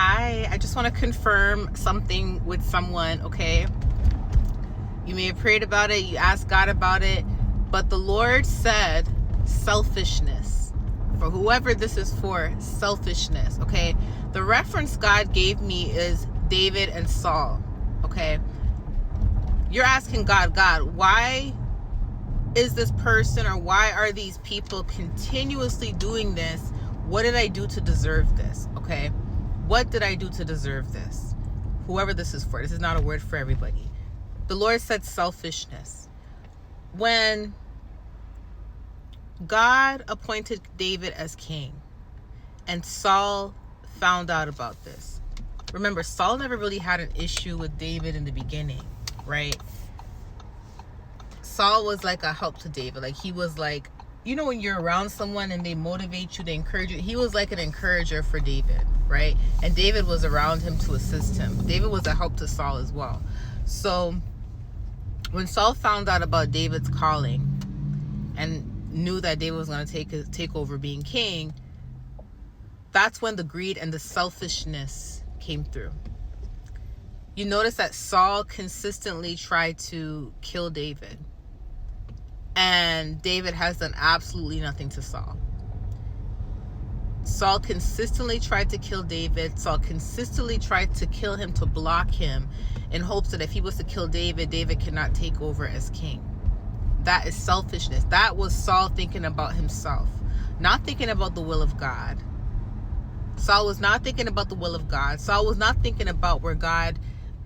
Hi, I just want to confirm something with someone, okay? You may have prayed about it, you asked God about it, but the Lord said selfishness. For whoever this is for, selfishness, okay? The reference God gave me is David and Saul, okay? You're asking God, why is this person, or why are these people continuously doing this? What did I do to deserve this, okay? What did I do to deserve this? Whoever this is for, this is not a word for everybody. The Lord said selfishness. When God appointed David as king and Saul found out about this. Remember, Saul never really had an issue with David in the beginning, right? Saul was like a help to David. Like, he was like, you know, when you're around someone and they motivate you, they encourage you. He was like an encourager for David, right? And David was around him to assist him. David was a help to Saul as well. So when Saul found out about David's calling and knew that David was going to take over being king, that's when the greed and the selfishness came through. You notice that Saul consistently tried to kill David, and David has done absolutely nothing to Saul. Saul consistently tried to kill David. Saul consistently tried to kill him, to block him, in hopes that if he was to kill David, David cannot take over as king. That is selfishness. That was Saul thinking about himself, not thinking about the will of God. Saul was not thinking about the will of God. Saul was not thinking about where God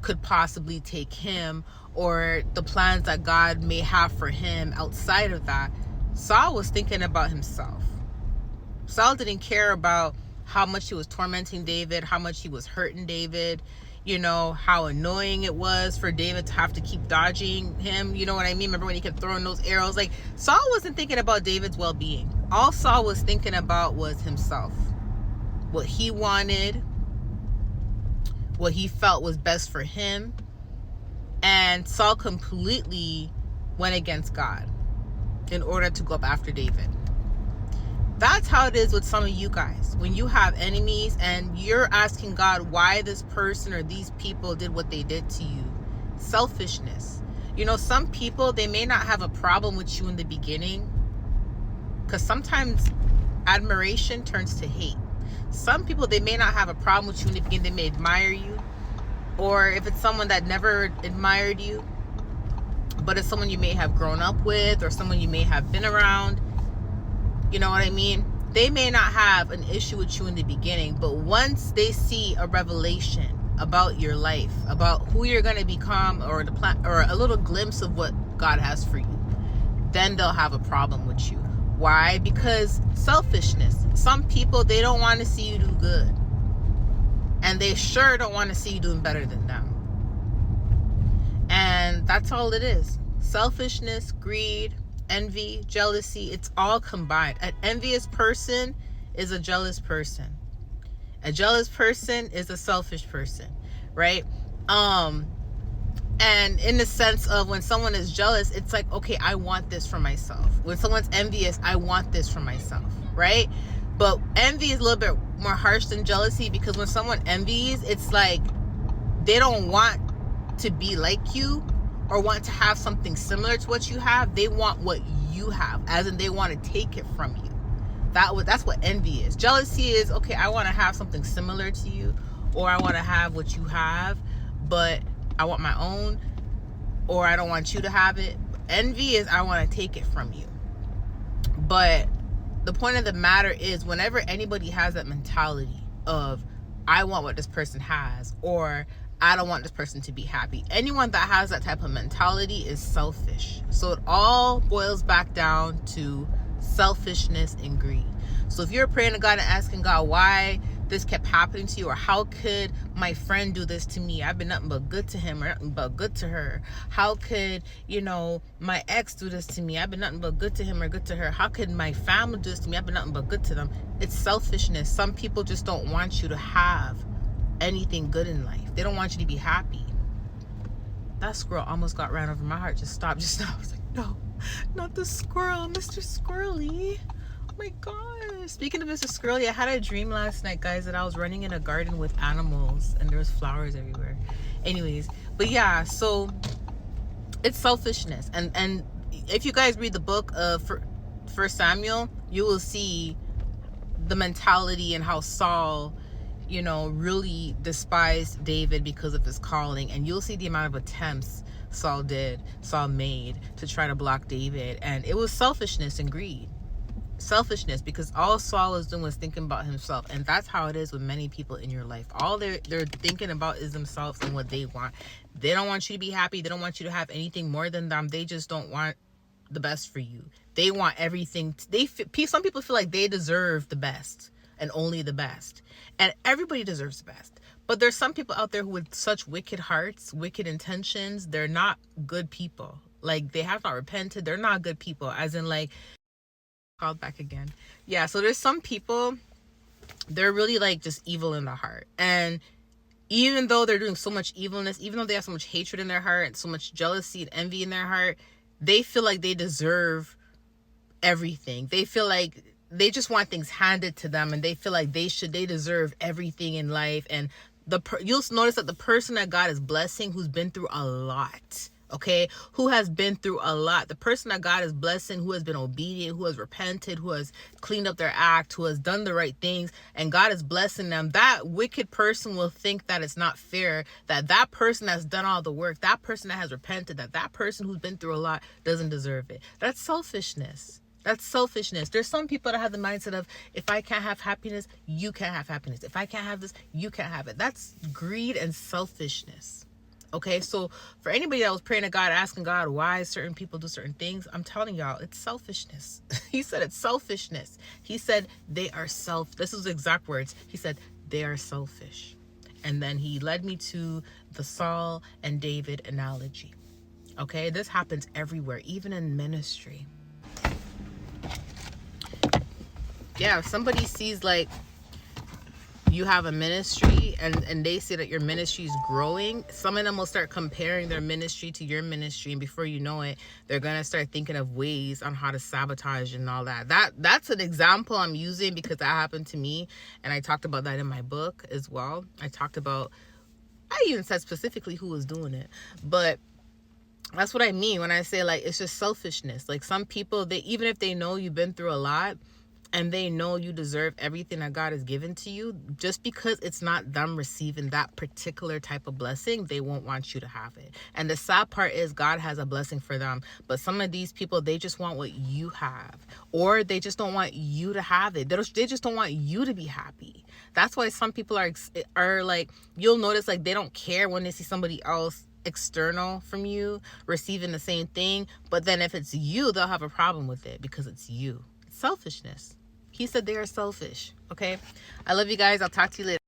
could possibly take him, or the plans that God may have for him outside of that. Saul was thinking about himself. Saul didn't care about how much he was tormenting David, how much he was hurting David, you know, how annoying it was for David to have to keep dodging him. You know what I mean? Remember when he kept throwing those arrows? Like, Saul wasn't thinking about David's well-being. All Saul was thinking about was himself. What he wanted, what he felt was best for him. And Saul completely went against God in order to go up after David. That's how it is with some of you guys. When you have enemies and you're asking God why this person or these people did what they did to you. Selfishness. You know, some people, they may not have a problem with you in the beginning, because sometimes admiration turns to hate. Some people, they may not have a problem with you in the beginning. They may admire you. Or if it's someone that never admired you, but it's someone you may have grown up with, or someone you may have been around, you know what I mean? They may not have an issue with you in the beginning, but once they see a revelation about your life, about who you're going to become, or the plan, or a little glimpse of what God has for you, then they'll have a problem with you. Why? Because selfishness. Some people, they don't want to see you do good. And they sure don't want to see you doing better than them. And that's all it is. Selfishness, greed, envy, jealousy, it's all combined. An envious person is a jealous person. A jealous person is a selfish person, right? And in the sense of when someone is jealous, it's like, okay, I want this for myself. When someone's envious, I want this for myself, right? But envy is a little bit more harsh than jealousy, because when someone envies, it's like they don't want to be like you or want to have something similar to what you have. They want what you have, as in they want to take it from you. That's what envy is. Jealousy is, okay, I want to have something similar to you, or I want to have what you have, but I want my own, or I don't want you to have it. Envy is, I want to take it from you. But the point of the matter is, whenever anybody has that mentality of, I want what this person has, or I don't want this person to be happy, anyone that has that type of mentality is selfish. So it all boils back down to selfishness and greed. So if you're praying to God and asking God why this kept happening to you, or how could my friend do this to me? I've been nothing but good to him, or nothing but good to her. How could, you know, my ex do this to me? I've been nothing but good to him or good to her. How could my family do this to me? I've been nothing but good to them. It's selfishness. Some people just don't want you to have anything good in life. They don't want you to be happy. That squirrel almost got ran over. My heart just stopped. I was like, no, not the squirrel, Mr. Squirrely. my gosh. Speaking of Mr. Scurley, I had a dream last night, guys, that I was running in a garden with animals and there was flowers everywhere. Anyways, but yeah, so it's selfishness. And if you guys read the book of First Samuel, you will see the mentality and how Saul, you know, really despised David because of his calling. And you'll see the amount of attempts Saul made to try to block David. And it was selfishness and greed. Selfishness, because all Saul was doing was thinking about himself. And that's how it is with many people in your life. All they're thinking about is themselves and what they want. They don't want you to be happy. They don't want you to have anything more than them. They just don't want the best for you. They want everything. Some people feel like they deserve the best and only the best. And everybody deserves the best. But there's some people out there who with such wicked hearts, wicked intentions, they're not good people. Like, they have not repented. They're not good people. As in, like, called back again. Yeah, so there's some people, they're really like just evil in the heart. And even though they're doing so much evilness, even though they have so much hatred in their heart and so much jealousy and envy in their heart, they feel like they deserve everything. They feel like they just want things handed to them, and they feel like they deserve everything in life. And you'll notice that the person that God is blessing, who's been through a lot, okay, who has been through a lot, the person that God is blessing, who has been obedient, who has repented, who has cleaned up their act, who has done the right things, and God is blessing them, that wicked person will think that it's not fair, that that person that's done all the work, that person that has repented, that person who's been through a lot doesn't deserve it. That's selfishness. That's selfishness. There's some people that have the mindset of, if I can't have happiness, you can't have happiness. If I can't have this, you can't have it. That's greed and selfishness. Okay, so for anybody that was praying to God, asking God why certain people do certain things, I'm telling y'all, it's selfishness. He said it's selfishness. He said they are this is the exact words. He said they are selfish. And then he led me to the Saul and David analogy. Okay, this happens everywhere, even in ministry. Yeah, if somebody sees like you have a ministry and they say that your ministry is growing, some of them will start comparing their ministry to your ministry, and before you know it, they're gonna start thinking of ways on how to sabotage and all that. That's an example I'm using because that happened to me, and I talked about that in my book as well. I even said specifically who was doing it, but that's what I mean when I say like it's just selfishness. Like some people, they, even if they know you've been through a lot and they know you deserve everything that God has given to you, just because it's not them receiving that particular type of blessing, they won't want you to have it. And the sad part is God has a blessing for them, but some of these people, they just want what you have, or they just don't want you to have it. They just don't want you to be happy. That's why some people are like, you'll notice like they don't care when they see somebody else external from you receiving the same thing, but then if it's you, they'll have a problem with it because it's you. It's selfishness. He said they are selfish. Okay, I love you guys. I'll talk to you later.